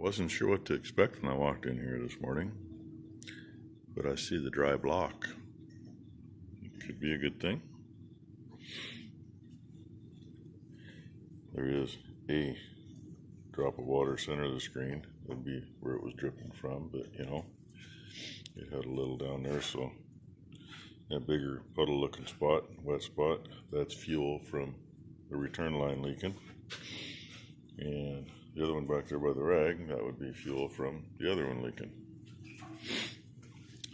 Wasn't sure what to expect when I walked in here this morning, but I see the dry block. It could be a good thing. There is a drop of water center of the screen. That'd be where it was dripping from, but you know, it had a little down there, so that bigger puddle looking spot, wet spot, that's fuel from the return line leaking. And the other one back there by the rag, that would be fuel from the other one leaking.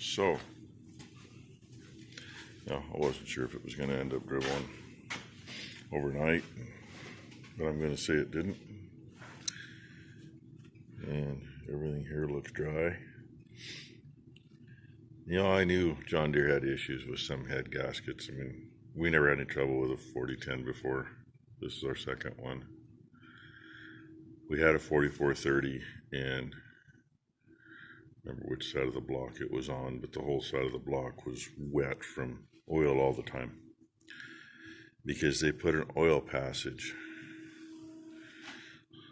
So, yeah, I wasn't sure if it was going to end up dribbling overnight, but I'm going to say it didn't. And everything here looks dry. You know, I knew John Deere had issues with some head gaskets. I mean, we never had any trouble with a 4010 before. This is our second one. We had a 4430, and remember which side of the block it was on, but the whole side of the block was wet from oil all the time because they put an oil passage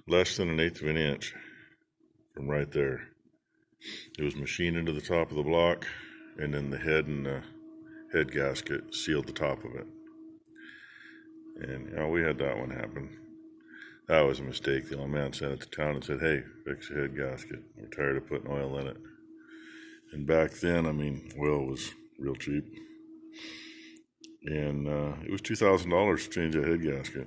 less than 1/8 of an inch from right there. It was machined into the top of the block, and then the head and the head gasket sealed the top of it. And you know, we had that one happen. That was a mistake. The old man sent it to town and said, hey, fix the head gasket. We're tired of putting oil in it. And back then, I mean, oil was real cheap. And it was $2,000 to change a head gasket.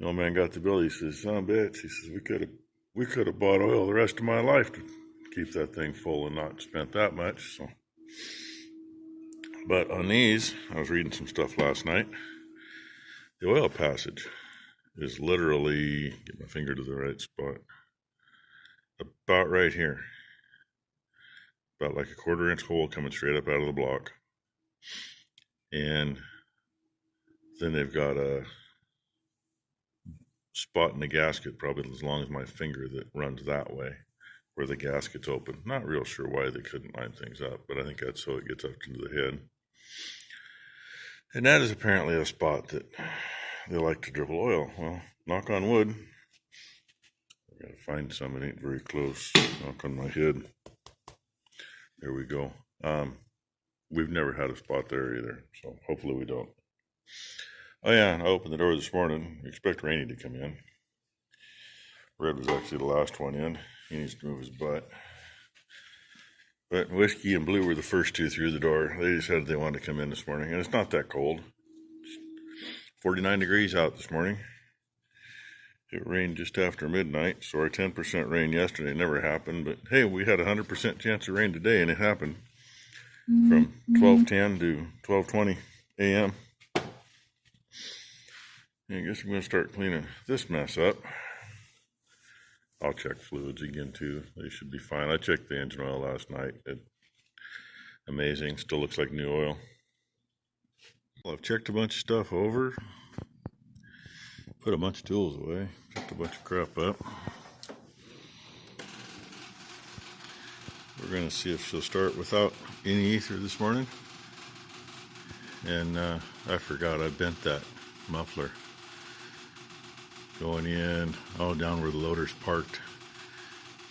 The old man got the bill. He says, son of a bitch. He says, we could have bought oil the rest of my life to keep that thing full and not spent that much. So, but on these, I was reading some stuff last night. The oil passage is literally, get my finger to the right spot, about right here. About like a 1/4 inch hole coming straight up out of the block. And then they've got a spot in the gasket, probably as long as my finger, that runs that way, where the gasket's open. Not real sure why they couldn't line things up, but I think that's so it gets up into the head. And that is apparently a spot that they like to dribble oil. Well, knock on wood. I gotta find some. It ain't very close. Knock on my head. There we go. We've never had a spot there either, so hopefully we don't. Oh yeah, and I opened the door this morning. Expect Rainy to come in. Red was actually the last one in. He needs to move his butt. But Whiskey and Blue were the first two through the door. They decided they wanted to come in this morning, and it's not that cold. It's 49 degrees out this morning. It rained just after midnight, so our 10% rain yesterday never happened. But hey, we had a 100% chance of rain today, and it happened from 12:10 to 12:20 a.m. I guess I'm going to start cleaning this mess up. I'll check fluids again too. They should be fine. I checked the engine oil last night. Amazing. Still looks like new oil. Well, I've checked a bunch of stuff over. Put a bunch of tools away. Picked a bunch of crap up. We're going to see if she'll start without any ether this morning. And I forgot I bent that muffler going in, down where the loader's parked.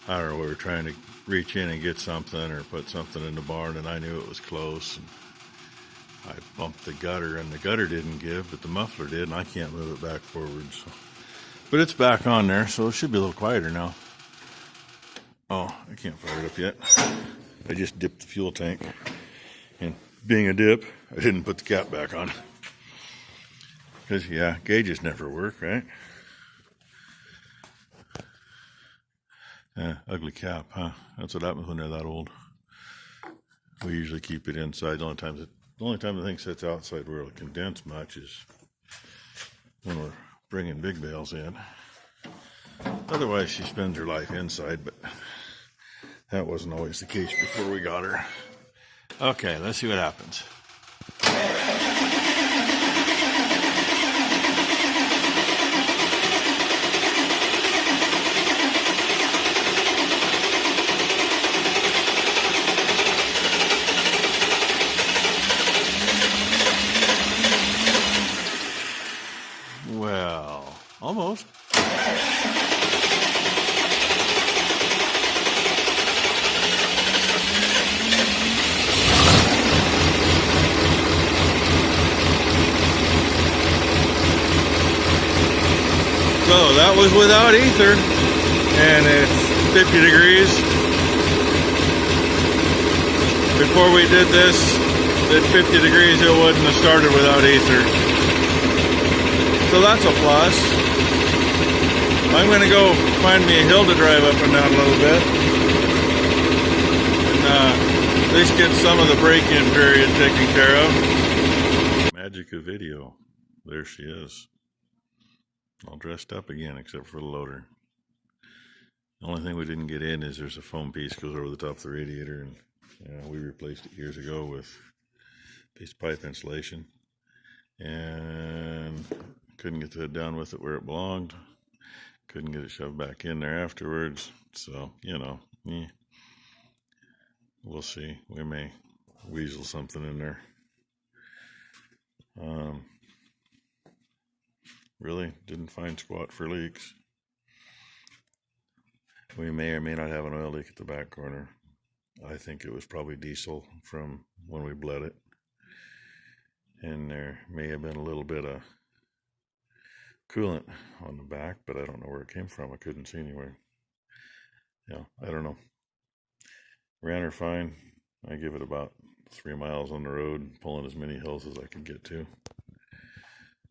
I don't know, we were trying to reach in and get something or put something in the barn, and I knew it was close. And I bumped the gutter, and the gutter didn't give, but the muffler did, and I can't move it back forward. So. But it's back on there, so it should be a little quieter now. Oh, I can't fire it up yet. I just dipped the fuel tank, and being a dip, I didn't put the cap back on. Because, yeah, gauges never work, right? Ugly cap, huh? That's what happens when they're that old. We usually keep it inside. The only time the thing sits outside where it'll condense much is when we're bringing big bales in. Otherwise, she spends her life inside, but that wasn't always the case before we got her. Okay, let's see what happens. Well, almost. So that was without ether, and it's 50 degrees. Before we did this, at 50 degrees it wouldn't have started without ether. So that's a plus. I'm going to go find me a hill to drive up and down a little bit. And at least get some of the break-in period taken care of. Magic of video. There she is. All dressed up again except for the loader. The only thing we didn't get in is there's a foam piece goes over the top of the radiator, and we replaced it years ago with a piece of pipe insulation. And couldn't get the head down with it where it belonged. Couldn't get it shoved back in there afterwards. So, you know, we'll see. We may weasel something in there. Really didn't find squat for leaks. We may or may not have an oil leak at the back corner. I think it was probably diesel from when we bled it. And there may have been a little bit of coolant on the back, but I don't know where it came from. I couldn't see anywhere. Yeah, I don't know. Ran her fine. I give it about 3 miles on the road, pulling as many hills as I could get to.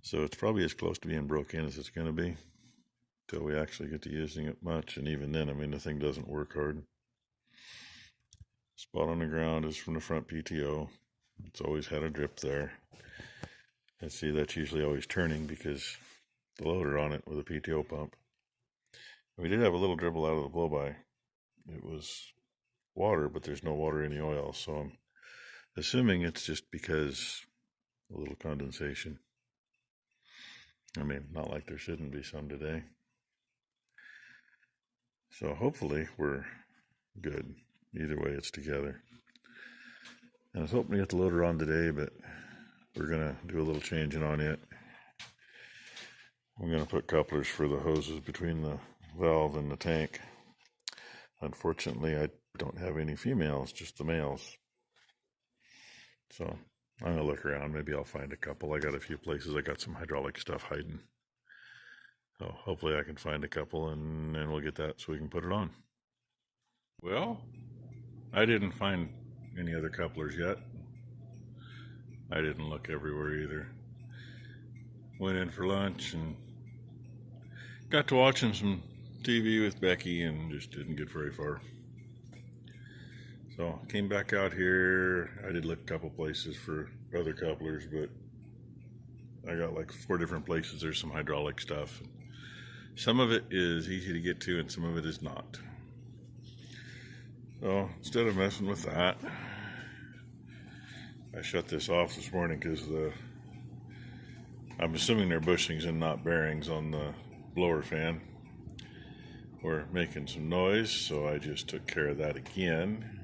So it's probably as close to being broke in as it's going to be until we actually get to using it much. And even then, I mean, the thing doesn't work hard. Spot on the ground is from the front PTO. It's always had a drip there. And see, that's usually always turning because the loader on it with a PTO pump. We did have a little dribble out of the blow-by. It was water, but there's no water in the oil. So I'm assuming it's just because a little condensation. I mean, not like there shouldn't be some today. So hopefully we're good. Either way, it's together. And I was hoping to get the loader on today, but we're going to do a little changing on it. I'm going to put couplers for the hoses between the valve and the tank. Unfortunately, I don't have any females, just the males. So I'm going to look around. Maybe I'll find a couple. I got a few places. I got some hydraulic stuff hiding. So hopefully I can find a couple, and then we'll get that so we can put it on. Well, I didn't find any other couplers yet. I didn't look everywhere either. Went in for lunch and got to watching some TV with Becky and just didn't get very far. So came back out here. I did look a couple places for other couplers, but I got like 4 different places. There's some hydraulic stuff. Some of it is easy to get to and some of it is not. So instead of messing with that, I shut this off this morning because I'm assuming they're bushings and not bearings on the blower fan. We're making some noise, so I just took care of that again.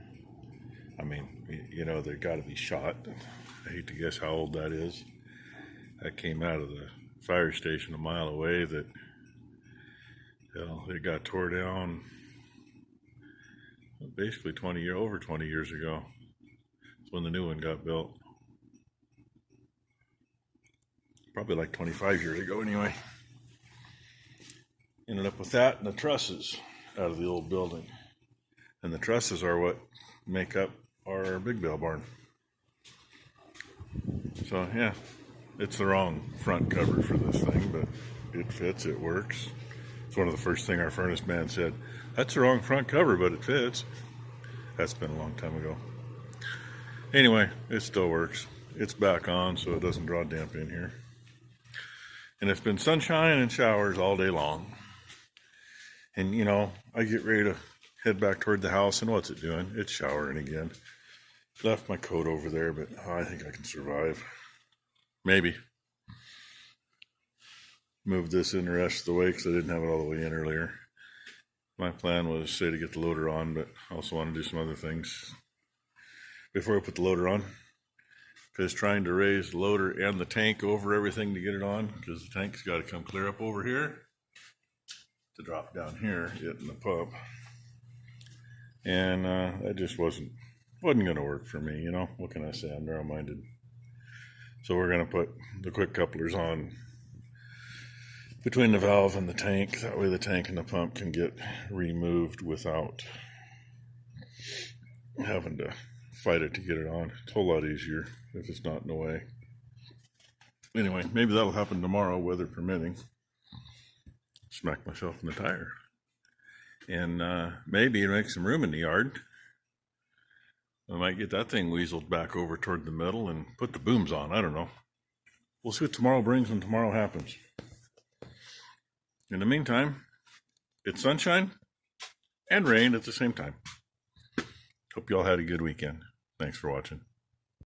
I mean, you know, they've got to be shot. I hate to guess how old that is. That came out of the fire station a mile away that, hell, it got tore down basically over 20 years ago. That's when the new one got built. Probably like 25 years ago anyway. Ended up with that and the trusses out of the old building. And the trusses are what make up our big bale barn. So yeah, it's the wrong front cover for this thing, but it fits, it works. It's one of the first thing our furnace man said, that's the wrong front cover, but it fits. That's been a long time ago. Anyway, it still works. It's back on so it doesn't draw damp in here. And it's been sunshine and showers all day long. And you know, I get ready to head back toward the house, and what's it doing? It's showering again. Left my coat over there, but I think I can survive. Maybe. Moved this in the rest of the way because I didn't have it all the way in earlier. My plan was, say, to get the loader on, but I also want to do some other things before I put the loader on. Because trying to raise the loader and the tank over everything to get it on, because the tank's got to come clear up over here to drop down here, getting the pump. And that just wasn't going to work for me, you know. What can I say? I'm narrow-minded. So we're going to put the quick couplers on between the valve and the tank. That way the tank and the pump can get removed without having to fight it to get it on. It's a whole lot easier if it's not in the way. Anyway, maybe that'll happen tomorrow, weather permitting. Smack myself in the tire. And maybe make some room in the yard. I might get that thing weaseled back over toward the middle and put the booms on. I don't know. We'll see what tomorrow brings when tomorrow happens. In the meantime, it's sunshine and rain at the same time. Hope you all had a good weekend. Thanks for watching.